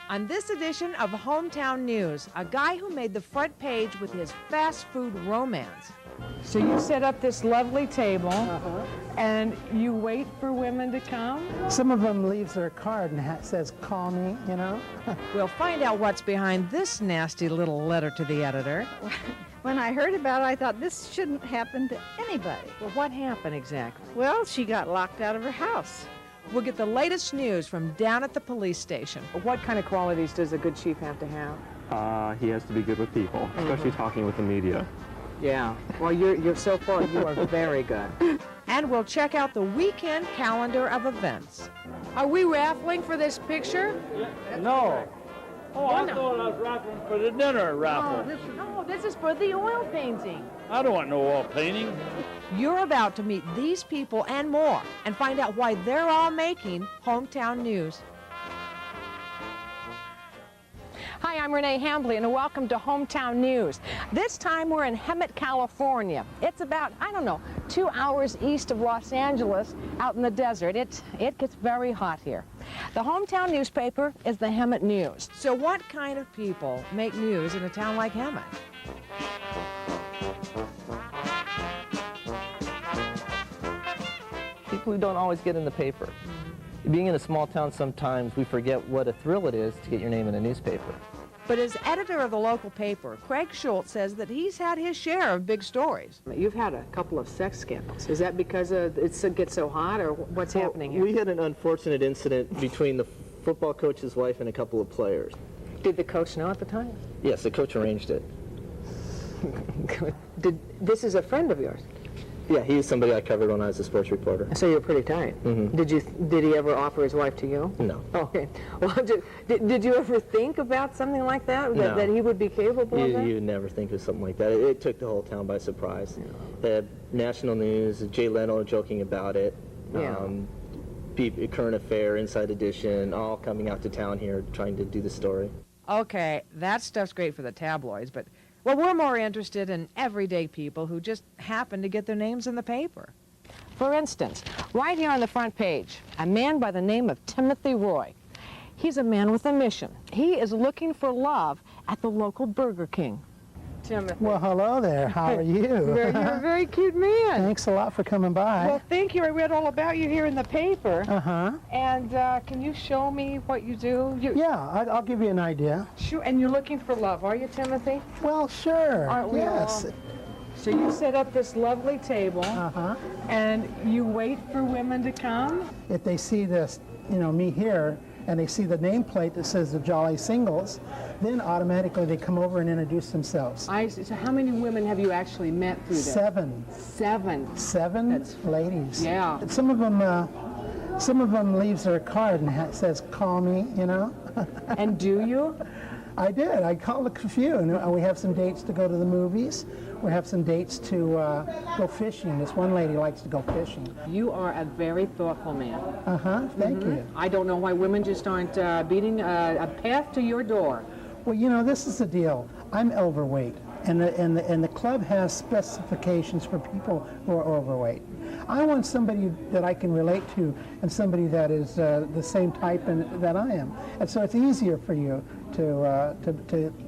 On this edition of Hometown News, a guy who made the front page with his fast food romance. So you set up this lovely table, and you wait for women to come? Some of them leaves their card and says, call me, you know. We'll find out what's behind this nasty little letter to the editor. When I heard about it, I thought this shouldn't happen to anybody. Well, what happened exactly? Well, she got locked out of her house. We'll get the latest news from down at the police station. What kind of qualities does a good chief have to have? He has to be good with people, especially talking with the media. Yeah. Well, you're so far, you are very good. And we'll check out the weekend calendar of events. Are we raffling for this picture? No. Oh, I thought I was raffling for the dinner raffle. This is for the oil painting. I don't want no oil painting. You're about to meet these people and more and find out why they're all making hometown news. Hi, I'm Renee Hambley, and welcome to Hometown News. This time we're in Hemet, California. It's about, 2 hours east of Los Angeles, out in the desert. It gets very hot here. The hometown newspaper is the Hemet News. So what kind of people make news in a town like Hemet? People who don't always get in the paper. Being in a small town, sometimes we forget what a thrill it is to get your name in a newspaper. But as editor of the local paper, Craig Schultz says that he's had his share of big stories. You've had a couple of sex scandals. Is that because it gets so hot, or what's happening here? We had an unfortunate incident between the football coach's wife and a couple of players. Did the coach know at the time? Yes, the coach arranged it. This is a friend of yours? Yeah, he's somebody I covered when I was a sports reporter. So you're pretty tight. Did he ever offer his wife to you? No. Okay. Well, did you ever think about something like that? No. That he would be capable of that? You never think of something like that. It took the whole town by surprise. Yeah. They had national news, Jay Leno joking about it. Yeah. Current affair, Inside Edition, all coming out to town here trying to do the story. Okay, that stuff's great for the tabloids, but well, we're more interested in everyday people who just happen to get their names in the paper. For instance, right here on the front page, a man by the name of Timothy Roy. He's a man with a mission. He is looking for love at the local Burger King. Timothy. Well, hello there. How are you? You're a very cute man. Thanks a lot for coming by. Well, thank you. I read all about you here in the paper. And can you show me what you do? Yeah, I'll give you an idea. Sure. And you're looking for love, are you, Timothy? Well, sure. Aren't we yes. all? So you set up this lovely table, and you wait for women to come? If they see this, me here, and they see the nameplate that says the Jolly Singles, then automatically they come over and introduce themselves. I see. So how many women have you actually met through this? 7. 7. 7 That's ladies. Yeah. Some of them leaves their card and says, call me, And do you? I did. I called a few, and we have some dates to go to the movies. We have some dates to go fishing. This one lady likes to go fishing. You are a very thoughtful man. Thank you. I don't know why women just aren't beating a path to your door. Well, this is the deal. I'm overweight, and the club has specifications for people who are overweight. I want somebody that I can relate to, and somebody that is the same type that I am. And so it's easier for you to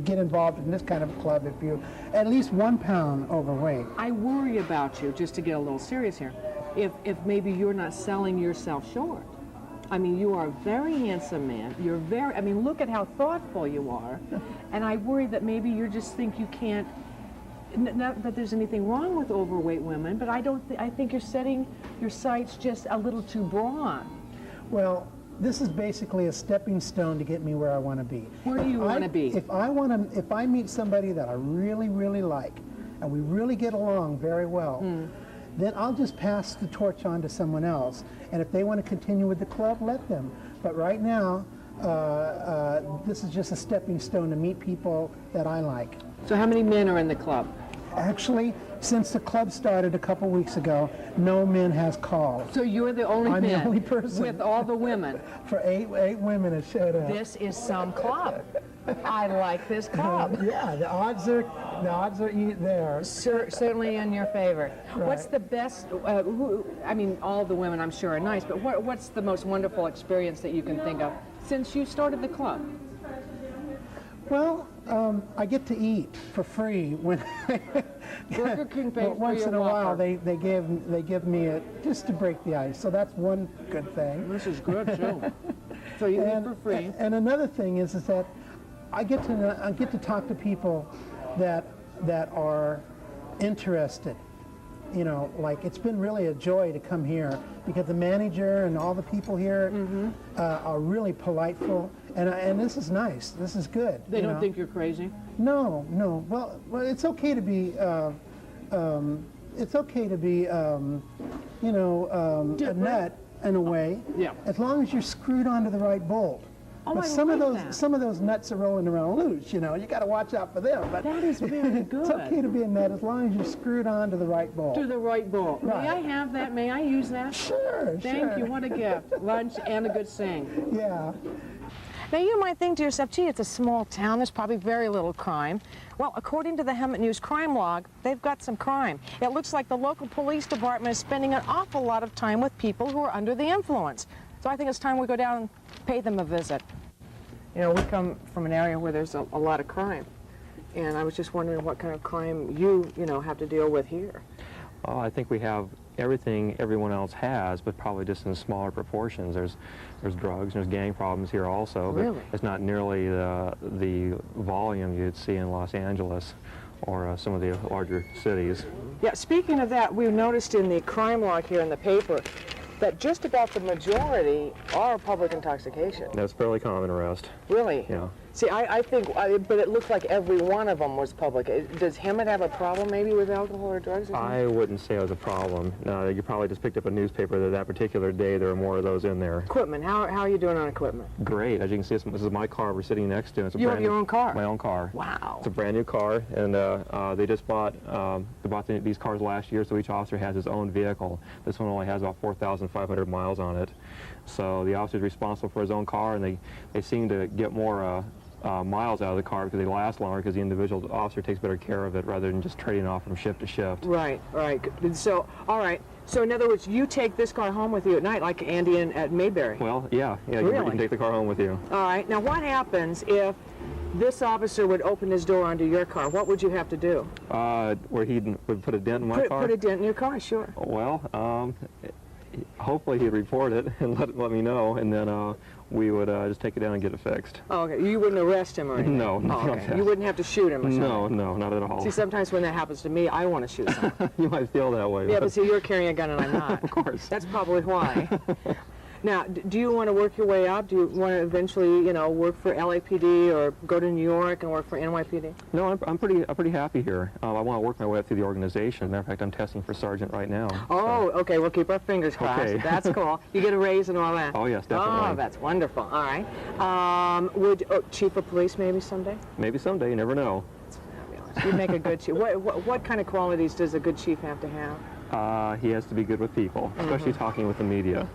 get involved in this kind of club if you're at least 1 pound overweight. I worry about you, just to get a little serious here, if maybe you're not selling yourself short. I mean, you are a very handsome man. Look at how thoughtful you are. And I worry that maybe you just think you can't, not that there's anything wrong with overweight women, but I think you're setting your sights just a little too broad. Well, this is basically a stepping stone to get me where I want to be. Where do you want to be? If I meet somebody that I really, really like, and we really get along very well, then I'll just pass the torch on to someone else. And if they want to continue with the club, let them. But right now, this is just a stepping stone to meet people that I like. So how many men are in the club? Actually, since the club started a couple weeks ago, no men has called. So you're the only I'm man the only person. with all the women. For eight women have showed up. This is some club. I like this club. Yeah, the odds are there. Certainly in your favor. Right. What's the best, all the women I'm sure are nice, but what's the most wonderful experience that you can think of since you started the club? Well, I get to eat for free when Burger King pays for once your in a while Whopper. they give me a just to break the ice. So that's one good thing. This is good too. So you eat for free. And another thing is that I get to talk to people that are interested. You know, like it's been really a joy to come here because the manager and all the people here are really politeful, and this is nice. This is good. They don't think you're crazy? No. Well, it's okay to be. It's okay to be. A nut in a way. Yeah. As long as you're screwed onto the right bolt. Oh, But I some of like those that. some of those nuts are rolling around loose. You know, you got to watch out for them. But That is very good. it's okay to be a nut as long as you're screwed on to the right bolt. To the right bowl. Right. May I have that? May I use that? Sure. Thank you. What a gift. Lunch and a good sing. Yeah. Now, you might think to yourself, gee, it's a small town. There's probably very little crime. Well, according to the Hemet News crime log, they've got some crime. It looks like the local police department is spending an awful lot of time with people who are under the influence. So I think it's time we go down and pay them a visit. You know, we come from an area where there's a lot of crime. And I was just wondering what kind of crime you have to deal with here. Oh, I think we have everything everyone else has, but probably just in smaller proportions. There's drugs, there's gang problems here also, but Really? it's not nearly the volume you'd see in Los Angeles or some of the larger cities. Yeah, speaking of that, we noticed in the crime log here in the paper that just about the majority are public intoxication. That's fairly common arrest. Really? Yeah. See, I think, but it looked like every one of them was public. Does Hemet have a problem maybe with alcohol or drugs? I wouldn't say it was a problem. No, you probably just picked up a newspaper that particular day there were more of those in there. Equipment, how are you doing on equipment? Great. As you can see, this is my car we're sitting next to. It's a You have brand your new- own car? My own car. Wow. It's a brand new car, and they just bought these cars last year, so each officer has his own vehicle. This one only has about 4,500 miles on it. So the officer's responsible for his own car, and they seem to get more miles out of the car because they last longer because the individual officer takes better care of it rather than just trading off from shift to shift. Right. So, all right. So, in other words, you take this car home with you at night, like Andy at Mayberry. Well, yeah, you Really? can take the car home with you. All right. Now, what happens if this officer would open his door onto your car? What would you have to do? Where he would put a dent in my car? Put a dent in your car, sure. Well, hopefully he'd report it and let me know, and then we would just take it down and get it fixed. Oh, okay. You wouldn't arrest him or anything? No, Oh, not okay. that. You wouldn't have to shoot him or something? No, not at all. See, sometimes when that happens to me, I want to shoot someone. You might feel that way. Yeah, but see, you're carrying a gun and I'm not. Of course. That's probably why. Now, do you want to work your way up? Do you want to eventually, work for LAPD or go to New York and work for NYPD? No, I'm pretty happy here. I want to work my way up through the organization. Matter of fact, I'm testing for sergeant right now. Oh, okay. We'll keep our fingers crossed. Okay. That's cool. You get a raise and all that. Oh, yes, definitely. Oh, that's wonderful. All right. Would chief of police maybe someday? Maybe someday, you never know. You'd make a good chief. What kind of qualities does a good chief have to have? He has to be good with people, especially talking with the media.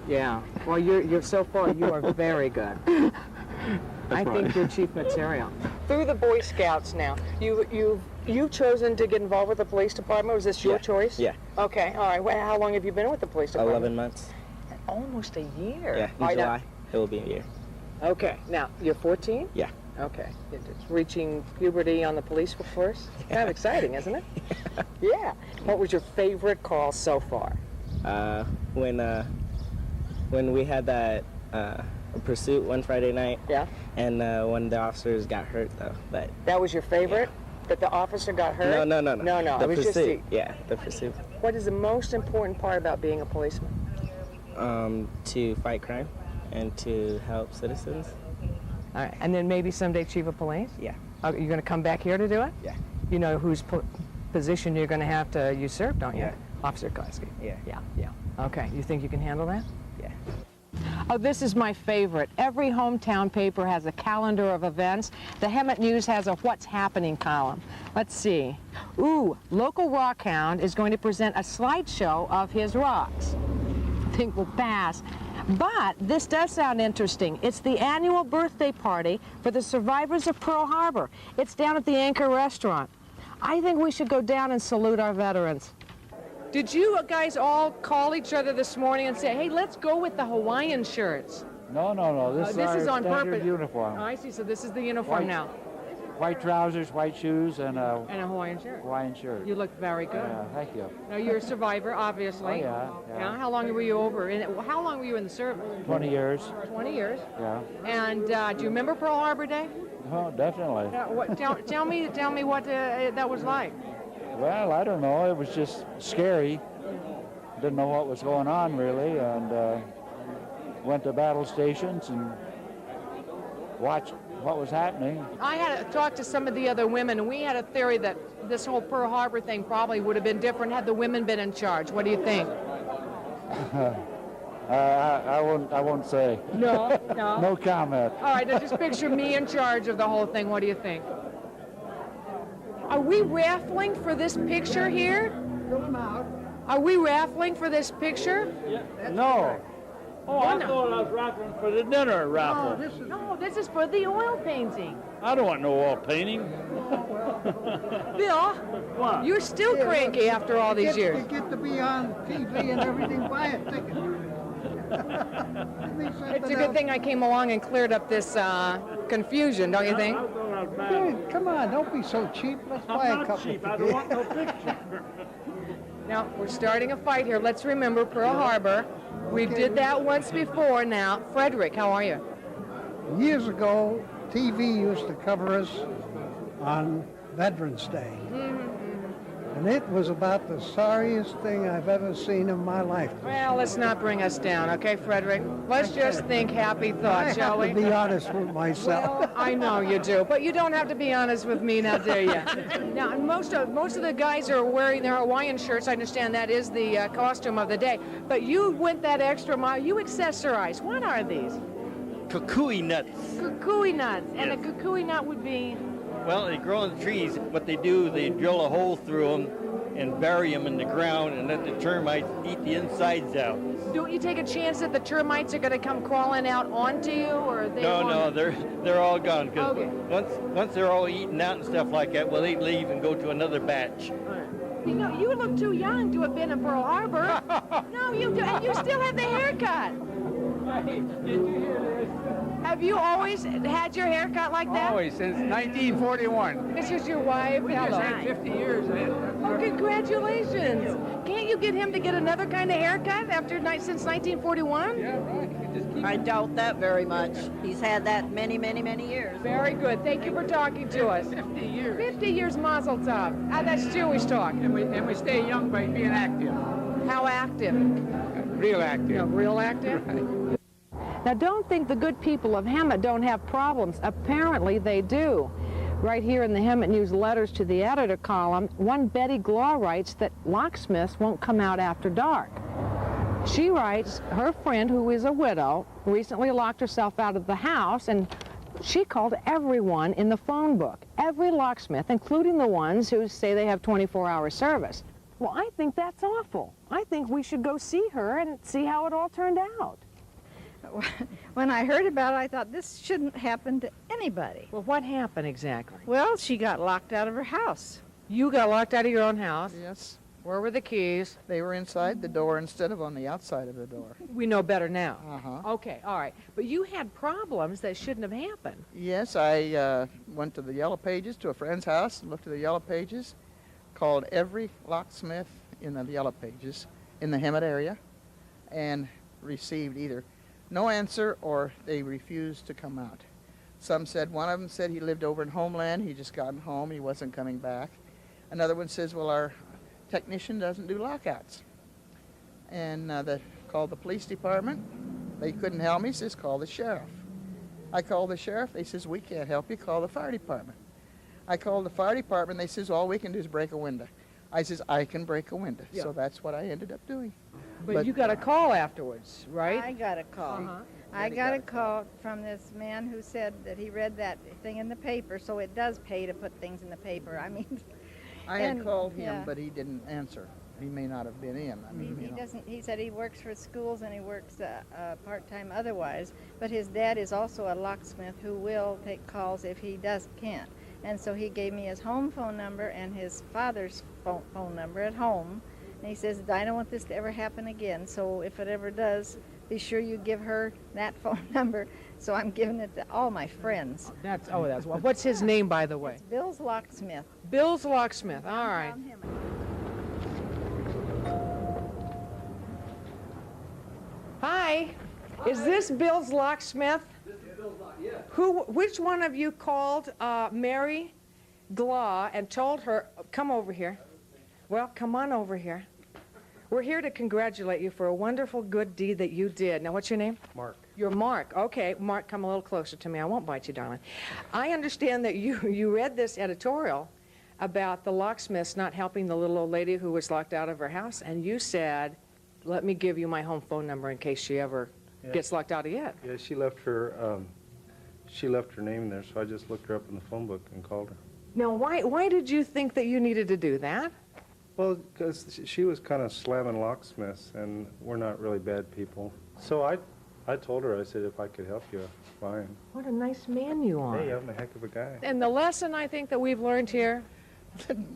Yeah. Well, you're so far, you are very good. I think you're chief material. Through the Boy Scouts now, you've chosen to get involved with the police department. Was this your choice? Yeah. Okay. All right. Well, how long have you been with the police department? 11 months. Almost a year. Yeah, All in right, now- July, it will be a year. Okay. Now, you're 14? Yeah. Okay. It's reaching puberty on the police force. Kind of exciting, isn't it? Yeah. What was your favorite call so far? When we had that pursuit one Friday night. Yeah. And when the officers got hurt, though. But That was your favorite? That the officer got hurt? no. No, The it was just pursuit. Yeah, the pursuit. what is the most important part about being a policeman? To fight crime and to help citizens. All right. And then maybe someday chief of police? Yeah. You're going to come back here to do it? Yeah. You know whose position you're going to have to usurp, don't you? Yeah. Officer Koski. Yeah. Yeah. Okay. You think you can handle that? Yeah. Oh, this is my favorite. Every hometown paper has a calendar of events. The Hemet News has a What's Happening column. Let's see. Ooh, local rock hound is going to present a slideshow of his rocks. I think we'll pass. But this does sound interesting. It's the annual birthday party for the survivors of Pearl Harbor. It's down at the Anchor Restaurant. I think we should go down and salute our veterans. Did you guys all call each other this morning and say, hey, let's go with the Hawaiian shirts? No. This This is our on standard purpose. uniform. Oh, I see. So this is the uniform White. now. White trousers, white shoes, and a And a Hawaiian shirt. Hawaiian shirt. You look very good. Yeah, thank you. Now, you're a survivor, obviously. Oh, yeah. How long were you over? How long were you in the service? 20 years. 20 years. Yeah. And do you remember Pearl Harbor Day? Oh, definitely. Tell me what that was like. Well, I don't know. It was just scary. Didn't know what was going on, really, and went to battle stations and watched what was happening. I had talked to some of the other women, and we had a theory that this whole Pearl Harbor thing probably would have been different had the women been in charge. What do you think? I won't say. No. No comment. All right, now just picture me in charge of the whole thing. What do you think? Are we raffling for this picture here? Are we raffling for this picture? No. Oh, I thought I was raffling for the dinner raffle. No, this is for the oil painting. I don't want no oil painting. Bill, What? you're still cranky after all these years. You get to be on TV and everything, buy a ticket. It's a good thing I came along and cleared up this confusion, don't you think? I thought I was mad. Dude, come on, don't be so cheap. Let's buy I'm a not couple cheap. of I don't want no picture. Now, we're starting a fight here. Let's remember Pearl Harbor. We did that once before now. Frederick, how are you? Years ago, TV used to cover us on Veterans Day. And it was about the sorriest thing I've ever seen in my life. Well, let's not bring us down, okay, Frederick? Let's just think happy thoughts, shall I we? have to be honest with myself. Well, I know you do, but you don't have to be honest with me now, do you? Now, most of the guys are wearing their Hawaiian shirts. I understand that is the costume of the day. But you went that extra mile. You accessorized. What are these? Kukui nuts. Kukui nuts. And a kukui nut would be... Well, they grow in the trees. What they do, they drill a hole through them and bury them in the ground and let the termites eat the insides out. Don't you take a chance that the termites are going to come crawling out onto you, or they No, won't? they're all gone. Because Okay. once they're all eaten out and stuff like that, well, they leave and go to another batch. You know, you look too young to have been in Pearl Harbor. No, you do, and you still have the haircut. Have you always had your haircut like that? Always, since 1941. This is your wife? We just had 50 years. Oh, congratulations. Can't you get him to get another kind of haircut since 1941? Yeah, right. You just keep I doubt that very much. He's had that many, many, many years. Very good. Thank you for talking to us. 50 years. 50 years Mazel Tov. That's Jewish talk. And we stay young by being active. How active? Real active. Yeah, real active? Right. Now, don't think the good people of Hemet don't have problems. Apparently, they do. Right here in the Hemet News letters to the editor column, one Betty Glaw writes that locksmiths won't come out after dark. She writes her friend, who is a widow, recently locked herself out of the house, and she called everyone in the phone book, every locksmith, including the ones who say they have 24-hour service. Well, I think that's awful. I think we should go see her and see how it all turned out. When I heard about it, I thought this shouldn't happen to anybody. Well, what happened exactly? Well, she got locked out of her house. You got locked out of your own house. Yes. Where were the keys? They were inside the door instead of on the outside of the door. We know better now. Uh-huh. Okay, all right. But you had problems that shouldn't have happened. Yes, I went to the Yellow Pages, to a friend's house, and looked at the Yellow Pages, called every locksmith in the Yellow Pages in the Hemet area, and received either no answer or they refused to come out. Some said, one of them said he lived over in Homeland, he just gotten home, he wasn't coming back. Another one says, well, our technician doesn't do lockouts. And they called the police department. They couldn't help me, says, call the sheriff. I called the sheriff, they says, we can't help you, call the fire department. I called the fire department, they says, all we can do is break a window. I says, I can break a window. Yeah. So that's what I ended up doing. But you got a call afterwards, right? I got a call. Uh-huh. I got a call from this man who said that he read that thing in the paper, so it does pay to put things in the paper. I mean, I had and, called him, yeah. but he didn't answer. He may not have been in. I mean, He you know. doesn't. He said he works for schools and he works part-time otherwise. But his dad is also a locksmith who will take calls if he can't. And so he gave me his home phone number and his father's phone number at home. And he says, I don't want this to ever happen again. So if it ever does, be sure you give her that phone number. So I'm giving it to all my friends. That's what's his name, by the way? It's Bill's Locksmith. Bill's Locksmith. All right. Hi. Is this Bill's Locksmith? This is Bill's Locksmith, yes. Which one of you called Mary Glaw and told her, come over here. Well, come on over here. We're here to congratulate you for a wonderful good deed that you did. Now, what's your name? Mark. You're Mark. Okay, Mark, come a little closer to me. I won't bite you, darling. I understand that you read this editorial about the locksmiths not helping the little old lady who was locked out of her house, and you said, let me give you my home phone number in case she ever gets locked out again. Yeah, she left her name there, so I just looked her up in the phone book and called her. Now, why did you think that you needed to do that? Well, because she was kind of slamming locksmiths, and we're not really bad people. So I told her, I said, if I could help you, fine. What a nice man you are. Hey, I'm a heck of a guy. And the lesson I think that we've learned here,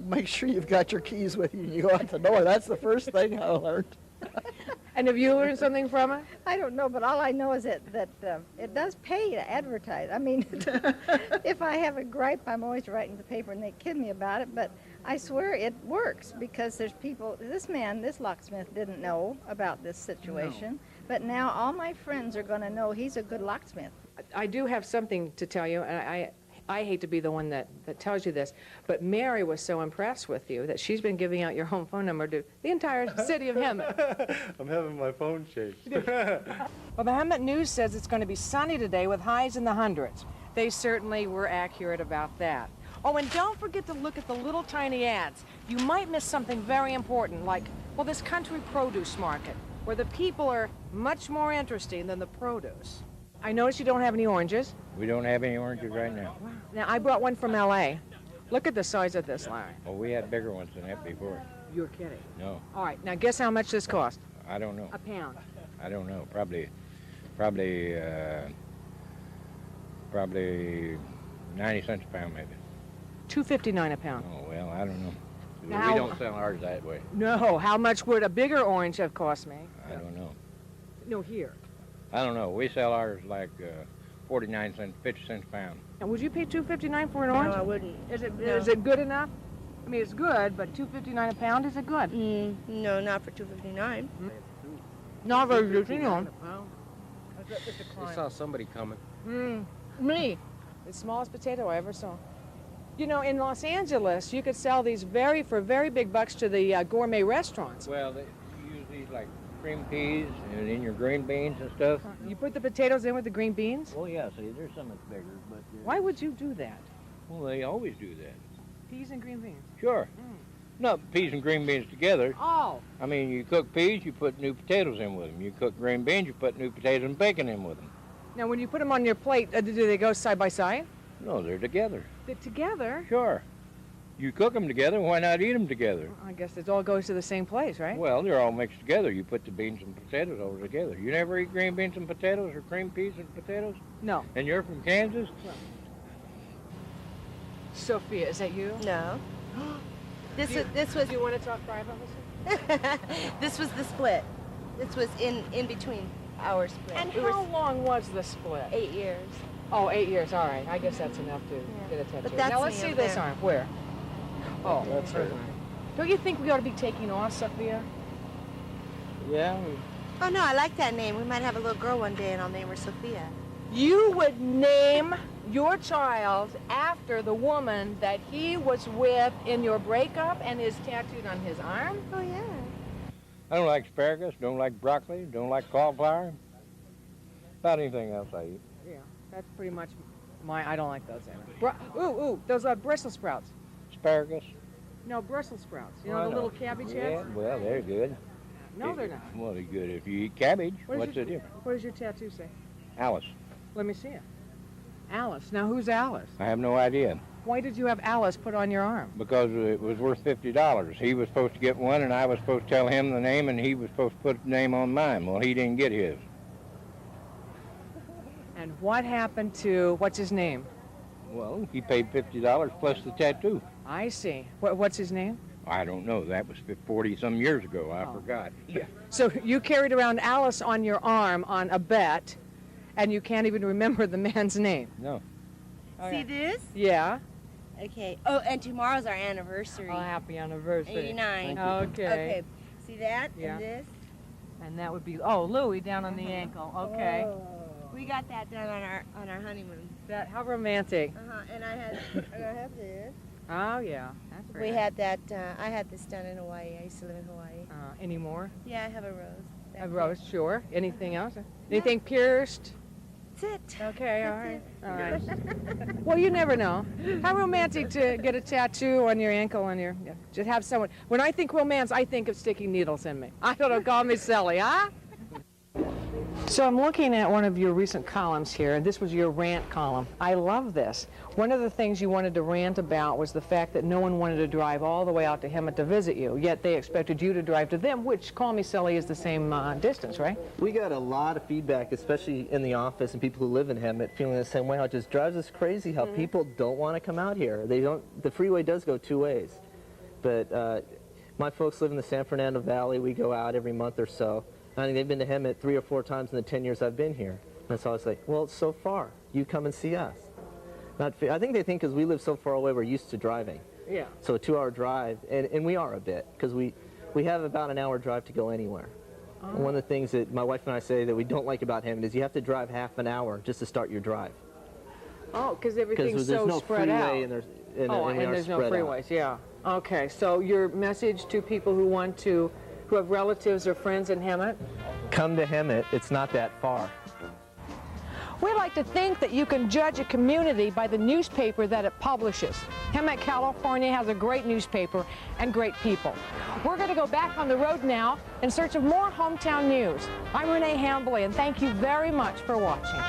Make sure you've got your keys with you when you go out the door. That's the first thing I learned. and have you learned something from it? I don't know, but all I know is that it does pay to advertise. I mean, if I have a gripe, I'm always writing to the paper and they kid me about it, but I swear it works because there's people, this locksmith didn't know about this situation, but now all my friends are going to know he's a good locksmith. I do have something to tell you, and I hate to be the one that tells you this, but Mary was so impressed with you that she's been giving out your home phone number to the entire city of Hemet. I'm having my phone changed. Well, the Hemet News says it's going to be sunny today with highs in the hundreds. They certainly were accurate about that. Oh, and don't forget to look at the little tiny ads. You might miss something very important, like, well, this country produce market, where the people are much more interesting than the produce. I notice you don't have any oranges. We don't have any oranges right now. Wow. Now, I brought one from L.A. Look at the size of this, Larry. Well, we had bigger ones than that before. You're kidding. No. All right, now guess how much this cost? I don't know. A pound. I don't know. Probably 90 cents a pound, maybe. $2.59 a pound. Oh, well, I don't know. Now, we don't sell ours that way. No. How much would a bigger orange have cost me? I don't know. No, here. I don't know. We sell ours like 49 cents, 50 cents a pound. And would you pay $2.59 for an orange? No, I wouldn't. Is it good enough? I mean, it's good, but $2.59 a pound, is it good? No, not for $2.59. Not very good, you know. I saw somebody coming. Me. The smallest potato I ever saw. You know, in Los Angeles, you could sell these for very big bucks to the gourmet restaurants. Well, they use these like cream peas and in your green beans and stuff. You put the potatoes in with the green beans? Well, yeah, see, there's some that's bigger, but... Why would you do that? Well, they always do that. Peas and green beans? Sure. Not peas and green beans together. Oh. I mean, you cook peas, you put new potatoes in with them. You cook green beans, you put new potatoes and bacon in with them. Now, when you put them on your plate, do they go side by side? No, they're together. They're together? Sure. You cook them together, why not eat them together? I guess it all goes to the same place, right? Well, they're all mixed together. You put the beans and potatoes over together. You never eat green beans and potatoes or cream peas and potatoes? No. And you're from Kansas? Well. Sophia, is that you? No. This was. Do you want to talk privately? This was the split. This was in between our split. And how long was the split? 8 years. Oh, 8 years. All right. I guess that's enough to get a tattoo. But that's now let's see this there. arm. Where? Oh, that's her. Don't you think we ought to be taking off, Sophia? Yeah. Oh no, I like that name. We might have a little girl one day, and I'll name her Sophia. You would name your child after the woman that he was with in your breakup and is tattooed on his arm? Oh yeah. I don't like asparagus, don't like broccoli, don't like cauliflower. About anything else I eat. Yeah, that's pretty much I don't like those either. Those Brussels sprouts. Asparagus? No, Brussels sprouts. You know the little cabbage heads? Yeah, well, they're good. No, they're not. Well, they're good if you eat cabbage. What's the difference? What does your tattoo say? Alice. Let me see it. Alice. Now, who's Alice? I have no idea. Why did you have Alice put on your arm? Because it was worth $50. He was supposed to get one, and I was supposed to tell him the name, and he was supposed to put the name on mine. Well, he didn't get his. And what happened to, what's his name? Well, he paid $50 plus the tattoo. I see. What's his name? I don't know. That was 40-some years ago. I forgot. Yeah. So you carried around Alice on your arm on a bet, and you can't even remember the man's name. No. See this? Yeah. Okay. Oh, and tomorrow's our anniversary. Oh, happy anniversary. 89. Okay. Okay. See that? Yeah. And this? And that would be, oh, Louie down on the ankle. Okay. Oh. We got that done on our honeymoon. That, how romantic. And I have this. Oh, yeah. That's very We nice. had that. I had this done in Hawaii. I used to live in Hawaii. Any more? Yeah, I have a rose. A rose, sure. Anything else? Anything pierced? That's it. Okay, all right. All right. Well, you never know. How romantic to get a tattoo on your ankle on your, just have someone. When I think romance, I think of sticking needles in me. I don't know, call me silly, huh? So I'm looking at one of your recent columns here, and this was your rant column. I love this. One of the things you wanted to rant about was the fact that no one wanted to drive all the way out to Hemet to visit you, yet they expected you to drive to them, which, call me silly, is the same distance, right? We got a lot of feedback, especially in the office and people who live in Hemet, feeling the same way. How it just drives us crazy how people don't want to come out here. They don't. The freeway does go two ways, but my folks live in the San Fernando Valley. We go out every month or so. I think they've been to Hemet 3 or 4 times in the 10 years I've been here. And so I was like, well, it's so far. You come and see us. I think they think because we live so far away, we're used to driving. Yeah. So a 2-hour drive, and we are a bit, because we have about an hour drive to go anywhere. Oh. And one of the things that my wife and I say that we don't like about Hemet is you have to drive half an hour just to start your drive. Oh, because everything's there's so no spread out. freeway and there's no freeways, yeah. Okay, so your message to people who have relatives or friends in Hemet? Come to Hemet, it's not that far. We like to think that you can judge a community by the newspaper that it publishes. Hemet, California has a great newspaper and great people. We're going to go back on the road now in search of more hometown news. I'm Renee Hambley, and thank you very much for watching.